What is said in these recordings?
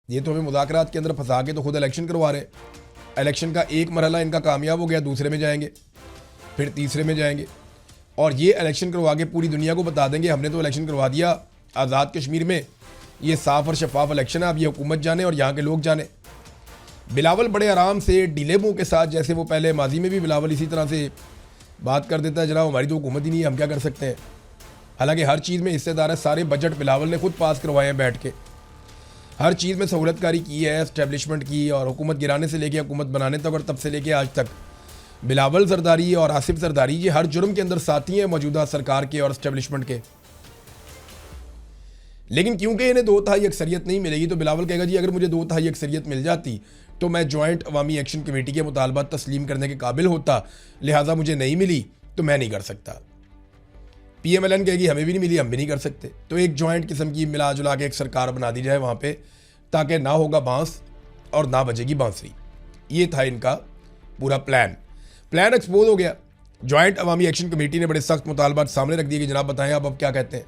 ये तो हमें मुज़ाकरात के अंदर फंसा के तो खुद इलेक्शन करवा रहे हैं। इलेक्शन का एक मरहला इनका कामयाब हो गया, दूसरे में जाएंगे, फिर तीसरे में जाएंगे, और ये इलेक्शन करवा के पूरी दुनिया को बता देंगे हमने तो इलेक्शन करवा दिया आज़ाद कश्मीर में, ये साफ़ और शफाफ इलेक्शन है, अब ये हुकूमत जाने और यहाँ के लोग जाने। बिलावल बड़े आराम से डीले मुँह के साथ, जैसे वो पहले माजी में भी बिलावल इसी तरह से बात कर देता है, जनाब हमारी तो हुकूमत ही नहीं है, हम क्या कर सकते हैं। हालांकि हर चीज़ में हिस्सेदार है, सारे बजट बिलावल ने खुद पास करवाए हैं बैठ के, हर चीज़ में सहूलतकारी की है एस्टेब्लिशमेंट की, और हुकूमत गिराने से लेके हुकूमत बनाने तक और तब से लेके आज तक बिलावल जरदारी और आसिफ जरदारी ये हर जुर्म के अंदर साथी हैं मौजूदा सरकार के और एस्टेब्लिशमेंट के। लेकिन क्योंकि इन्हें 2/3 अक्सरियत नहीं मिलेगी तो बिलावल कहेगा जी अगर मुझे 2/3 अक्सरियत मिल जाती तो मैं जॉइंट अवामी एक्शन कमेटी के मुतालबात तस्लीम करने के काबिल होता, लिहाजा मुझे नहीं मिली तो मैं नहीं कर सकता। PMLN कहेगी हमें भी नहीं मिली, हम भी नहीं कर सकते। तो एक जॉइंट किस्म की मिला जुला के एक सरकार बना दी जाए वहाँ पे, ताकि ना होगा बांस और ना बजेगी बांसुरी। ये था इनका पूरा प्लान एक्सपोज हो गया। जॉइंट अवामी एक्शन कमेटी ने बड़े सख्त मुतालबात सामने रख दिए कि जनाब बताएं अब क्या कहते हैं,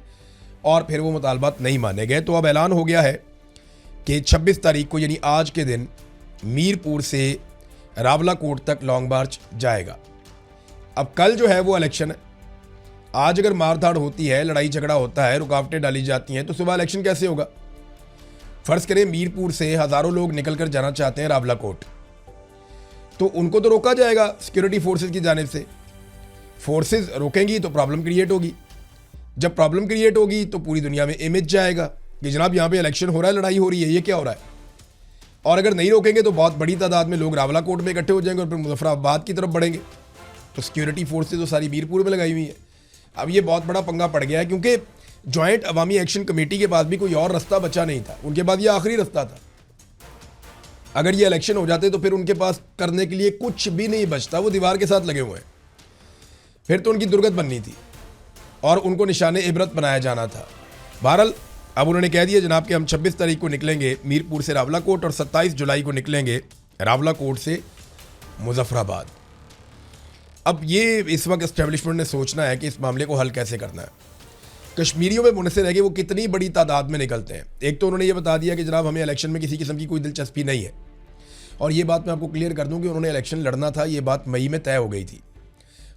और फिर वो मुतालबात नहीं माने गए। तो अब ऐलान हो गया है कि 26 तारीख को यानी आज के दिन मीरपुर से रावलाकोट तक लॉन्ग मार्च जाएगा। अब कल जो है वो इलेक्शन है, आज अगर मारधाड़ होती है, लड़ाई झगड़ा होता है, रुकावटें डाली जाती हैं तो सुबह इलेक्शन कैसे होगा। फर्ज करें मीरपुर से हज़ारों लोग निकल कर जाना चाहते हैं रावलाकोट, तो उनको तो रोका जाएगा सिक्योरिटी फोर्सेस की जानिब से। फोर्सेस रोकेंगी तो प्रॉब्लम क्रिएट होगी, जब प्रॉब्लम क्रिएट होगी तो पूरी दुनिया में इमेज जाएगा कि जनाब यहाँ पे इलेक्शन हो रहा है, लड़ाई हो रही है, ये क्या हो रहा है। और अगर नहीं रोकेंगे तो बहुत बड़ी तादाद में लोग रावलाकोट में इकट्ठे हो जाएंगे और फिर मुजफ्फराबाद की तरफ बढ़ेंगे। तो सिक्योरिटी फोर्सेज तो सारी मीरपुर में लगाई हुई है। अब ये बहुत बड़ा पंगा पड़ गया है, क्योंकि जॉइंट अवामी एक्शन कमेटी के पास भी कोई और रास्ता बचा नहीं था, उनके पास ये आखिरी रास्ता था। अगर ये इलेक्शन हो जाते तो फिर उनके पास करने के लिए कुछ भी नहीं बचता, वो दीवार के साथ लगे हुए हैं। फिर तो उनकी दुर्गत बननी थी और उनको निशाने इबरत बनाया जाना था। बहरहाल अब उन्होंने कह दिया जनाब कि हम 26 तारीख को निकलेंगे मीरपुर से रावलाकोट और 27 जुलाई को निकलेंगे रावलाकोट से मुजफ्फराबाद। अब ये इस वक्त एस्टेब्लिशमेंट ने सोचना है कि इस मामले को हल कैसे करना है। कश्मीरियों में मुनसर है कि वो कितनी बड़ी तादाद में निकलते हैं। एक तो उन्होंने ये बता दिया कि जनाब हमें इलेक्शन में किसी किस्म की कोई दिलचस्पी नहीं है, और ये बात मैं आपको क्लियर कर दूं कि उन्होंने इलेक्शन लड़ना था, ये बात मई में तय हो गई थी।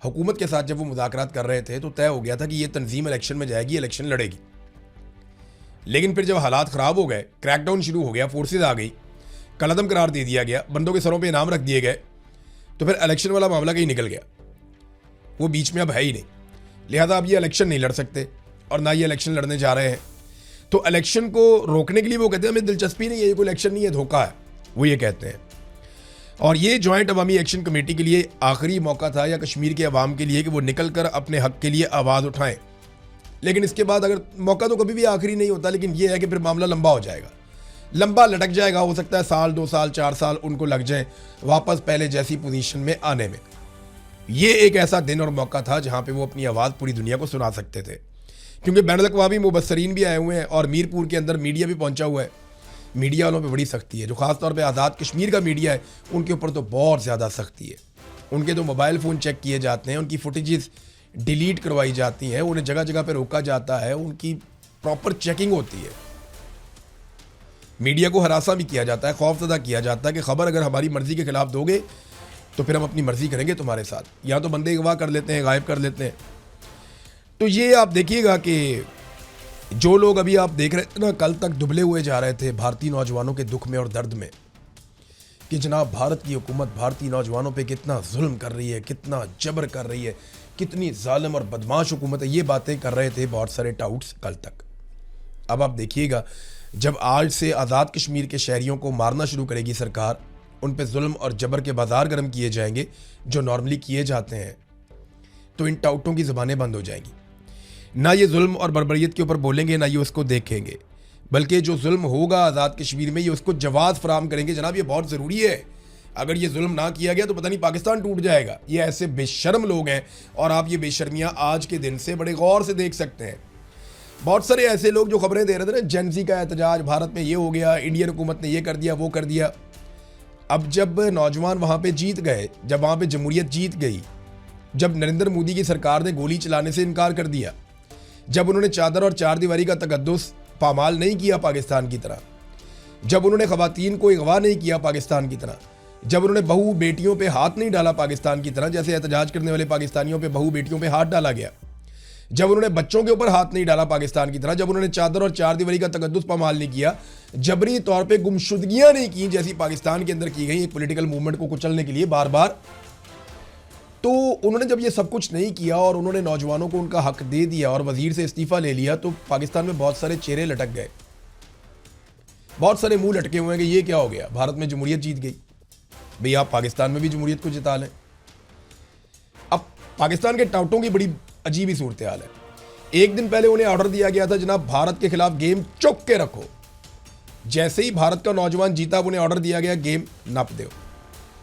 हुकूमत के साथ जब वो मुज़ाकरात कर रहे थे तो तय हो गया था कि ये तंजीम इलेक्शन में जाएगी, इलेक्शन लड़ेगी। लेकिन फिर जब हालात ख़राब हो गए, क्रैकडाउन शुरू हो गया, फोर्सेज आ गई, कलअदम करार दे दिया गया, बंदों के सरों पर इनाम रख दिए गए, तो फिर इलेक्शन वाला मामला कहीं निकल गया, वो बीच में अब है ही नहीं। लिहाजा अब ये इलेक्शन नहीं लड़ सकते और ना ये इलेक्शन लड़ने जा रहे हैं। तो इलेक्शन को रोकने के लिए वो कहते हैं हमें दिलचस्पी नहीं है, ये कोई इलेक्शन नहीं है, धोखा है, वो ये कहते हैं। और ये जॉइंट अवामी एक्शन कमेटी के लिए आखिरी मौका था, या कश्मीर के अवाम के लिए, कि वो निकल कर अपने हक के लिए आवाज़ उठाएं। लेकिन इसके बाद अगर मौका तो कभी भी आखिरी नहीं होता, लेकिन ये है कि फिर मामला लंबा हो जाएगा, लंबा लटक जाएगा। हो सकता है साल 2 साल 4 साल उनको लग जाए वापस पहले जैसी पोजीशन में आने में। ये एक ऐसा दिन और मौका था जहां पे वो अपनी आवाज़ पूरी दुनिया को सुना सकते थे, क्योंकि बैनुल-अक़वामी मुबस्सरीन भी आए हुए हैं और मीरपुर के अंदर मीडिया भी पहुंचा हुआ है। मीडिया वालों पे बड़ी सख्ती है, जो ख़ास तौर पे आज़ाद कश्मीर का मीडिया है उनके ऊपर तो बहुत ज़्यादा सख्ती है। उनके तो मोबाइल फ़ोन चेक किए जाते हैं, उनकी फुटेजेस डिलीट करवाई जाती हैं, उन्हें जगह जगह पे रोका जाता है, उनकी प्रॉपर चेकिंग होती है। मीडिया को हरासा भी किया जाता है, खौफजदा किया जाता है कि खबर अगर हमारी मर्ज़ी के खिलाफ दोगे तो फिर हम अपनी मर्ज़ी करेंगे तुम्हारे साथ, या तो बंदे अगवा कर लेते हैं, गायब कर लेते हैं। तो ये आप देखिएगा कि जो लोग अभी आप देख रहे थे ना, कल तक दुबले हुए जा रहे थे भारतीय नौजवानों के दुख में और दर्द में, कि जनाब भारत की हुकूमत भारतीय नौजवानों पे कितना जुल्म कर रही है, कितना जबर कर रही है, कितनी जालिम और बदमाश हुकूमत है, ये बातें कर रहे थे बहुत सारे टाउट्स कल तक। अब आप देखिएगा जब आज से आज़ाद कश्मीर के शहरियों को मारना शुरू करेगी सरकार, उन पे जुल्म और जबर के बाजार गर्म किए जाएंगे जो नॉर्मली किए जाते हैं, तो इन टाउटों की ज़बानें बंद हो जाएंगी। ना ये जुल्म और बर्बरियत के ऊपर बोलेंगे, ना ये उसको देखेंगे, बल्कि जो जुल्म होगा आज़ाद कश्मीर में ये उसको जवाब फराम करेंगे। जनाब ये बहुत ज़रूरी है, अगर ये जुल्म ना किया गया तो पता नहीं पाकिस्तान टूट जाएगा। ये ऐसे बेशर्म लोग हैं और आप ये बेशर्मियाँ आज के दिन से बड़े गौर से देख सकते हैं। बहुत सारे ऐसे लोग जो खबरें दे रहे थे ना, जेनजी का एहतजाज, भारत में ये हो गया, इंडियन हुकूमत ने ये कर दिया, वो कर दिया। अब जब नौजवान वहाँ पे जीत गए, जब वहाँ पे जमहूरियत जीत गई, जब नरेंद्र मोदी की सरकार ने गोली चलाने से इनकार कर दिया, जब उन्होंने चादर और चार दीवारी का तकद्दुस पामाल नहीं किया पाकिस्तान की तरह, जब उन्होंने खवातीन को अगवा नहीं किया पाकिस्तान की तरह, जब उन्होंने बहू बेटियों पे हाथ नहीं डाला पाकिस्तान की तरह, जैसे एहतजाज करने वाले पाकिस्तानियों पे बहू बेटियों पे हाथ डाला गया, जब उन्होंने बच्चों के ऊपर हाथ नहीं डाला पाकिस्तान की तरह, जब उन्होंने चादर और चार दीवारी का तकद्दुस पामाल नहीं किया, जबरी तौर पे गुमशुदगियां नहीं की जैसी पाकिस्तान के अंदर की गई एक पॉलिटिकल मूवमेंट को कुचलने के लिए बार बार, तो उन्होंने जब ये सब कुछ नहीं किया और उन्होंने नौजवानों को उनका हक दे दिया और वजीर से इस्तीफा ले लिया, तो पाकिस्तान में बहुत सारे चेहरे लटक गए, बहुत सारे मुंह लटके हुए हैं कि ये क्या हो गया, भारत में जमहूरियत जीत गई। भाई आप पाकिस्तान में भी जमहूरियत को जिता लें। अब पाकिस्तान के टाउटों की बड़ी अजीब ही सूरत हाल है। एक दिन पहले उन्हें ऑर्डर दिया गया था, जनाब भारत के खिलाफ गेम चुक के रखो। जैसे ही भारत का नौजवान जीता, उन्हें ऑर्डर दिया गया गेम नप दो,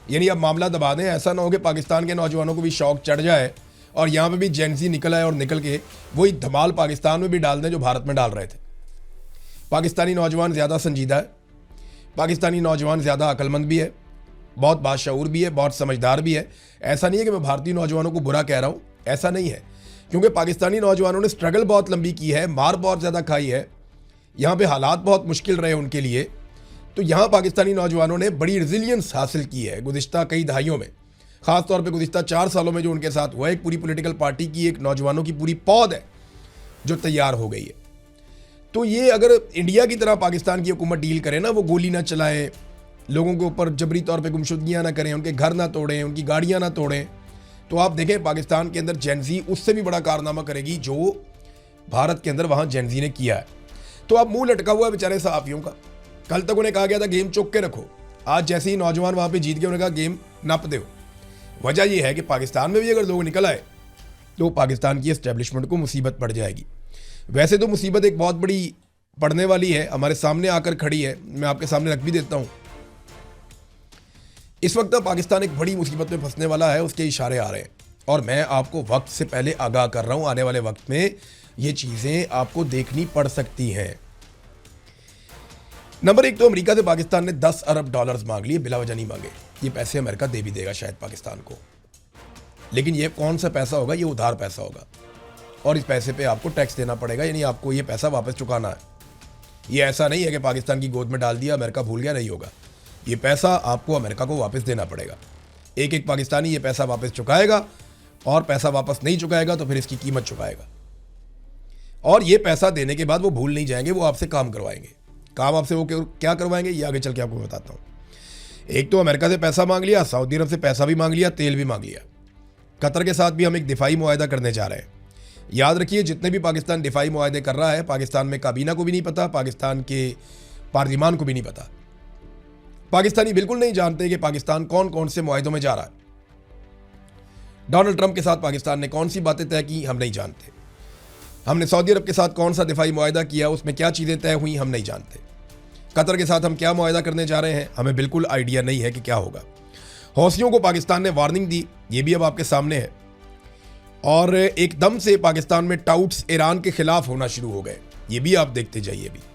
यानी अब मामला दबा दें। ऐसा ना हो कि पाकिस्तान के नौजवानों को भी शौक चढ़ जाए और यहाँ पे भी जेंजी निकल आए और निकल के वही धमाल पाकिस्तान में भी डाल दें जो भारत में डाल रहे थे। पाकिस्तानी नौजवान ज़्यादा संजीदा है, पाकिस्तानी नौजवान ज़्यादा अक्लमंद भी है, बहुत बाशऊर भी है, बहुत समझदार भी है। ऐसा नहीं है कि मैं भारतीय नौजवानों को बुरा कह रहा हूँ, ऐसा नहीं है, क्योंकि पाकिस्तानी नौजवानों ने स्ट्रगल बहुत लंबी की है, मार बहुत ज़्यादा खाई है, यहाँ पे हालात बहुत मुश्किल रहे उनके लिए। तो यहाँ पाकिस्तानी नौजवानों ने बड़ी रिजिलियंस हासिल की है गुज़िश्ता कई दहाइयों में, ख़ास तौर पे गुज़िश्ता 4 सालों में जो उनके साथ हुआ है। एक पूरी पॉलिटिकल पार्टी की, एक नौजवानों की पूरी पौध है जो तैयार हो गई है। तो ये अगर इंडिया की तरह पाकिस्तान की हुकूमत डील करे ना, वो गोली ना चलाएं, लोगों के ऊपर जबरी तौर पे गुमशुदगियाँ ना करें, उनके घर ना तोड़ें, उनकी गाड़ियाँ ना तोड़ें, तो आप देखें पाकिस्तान के अंदर जेंजी उससे भी बड़ा कारनामा करेगी जो भारत के अंदर वहाँ जेंजी ने किया है। तो अब मुंह लटका हुआ है बेचारे सहाफ़ियों का। कल तक उन्हें कहा गया था गेम चुक के रखो, आज जैसे ही नौजवान वहाँ पे जीत गए, उन्हें कहा गेम नप दो। वजह यह है कि पाकिस्तान में भी अगर लोग निकल आए तो पाकिस्तान की एस्टेब्लिशमेंट को मुसीबत पड़ जाएगी। वैसे तो मुसीबत एक बहुत बड़ी पड़ने वाली है, हमारे सामने आकर खड़ी है, मैं आपके सामने रख भी देता हूँ। इस वक्त पाकिस्तान एक बड़ी मुसीबत में फंसने वाला है, उसके इशारे आ रहे हैं और मैं आपको वक्त से पहले आगाह कर रहा हूँ, आने वाले वक्त में ये चीज़ें आपको देखनी पड़ सकती हैं। नंबर 1 तो अमेरिका से पाकिस्तान ने 10 अरब डॉलर्स मांग लिए, बिला वजह नहीं मांगे। ये पैसे अमेरिका दे भी देगा शायद पाकिस्तान को, लेकिन ये कौन सा पैसा होगा, ये उधार पैसा होगा और इस पैसे पे आपको टैक्स देना पड़ेगा, यानी आपको ये पैसा वापस चुकाना है। ये ऐसा नहीं है कि पाकिस्तान की गोद में डाल दिया, अमेरिका भूल गया, नहीं होगा। ये पैसा आपको अमेरिका को वापस देना पड़ेगा। एक एक पाकिस्तानी ये पैसा वापस चुकाएगा और पैसा वापस नहीं चुकाएगा तो फिर इसकी कीमत चुकाएगा। और ये पैसा देने के बाद वो भूल नहीं जाएंगे, वो आपसे काम करवाएंगे। काम आपसे वो क्या करवाएंगे ये आगे चल के आपको बताता हूँ। एक तो अमेरिका से पैसा मांग लिया, सऊदी अरब से पैसा भी मांग लिया, तेल भी मांग लिया। कतर के साथ भी हम एक दिफाई मुआहदा करने जा रहे हैं। याद रखिए, जितने भी पाकिस्तान दिफाई मुआहदे कर रहा है, पाकिस्तान में काबीना को भी नहीं पता, पाकिस्तान के पार्लिमान को भी नहीं पता। पाकिस्तानी बिल्कुल नहीं जानते कि पाकिस्तान कौन कौन से मुआहदों में जा रहा है। डोनाल्ड ट्रंप के साथ पाकिस्तान ने कौन सी बातें तय की हम नहीं जानते। हमने सऊदी अरब के साथ कौन सा दिफाई मुआहदा किया, उसमें क्या चीज़ें तय हुई हम नहीं जानते। कतर के साथ हम क्या मुआहदा करने जा रहे हैं हमें बिल्कुल आइडिया नहीं है कि क्या होगा। हौसियों को पाकिस्तान ने वार्निंग दी, ये भी अब आपके सामने है। और एकदम से पाकिस्तान में टाउट्स ईरान के खिलाफ होना शुरू हो गए, ये भी आप देखते जाइए भी।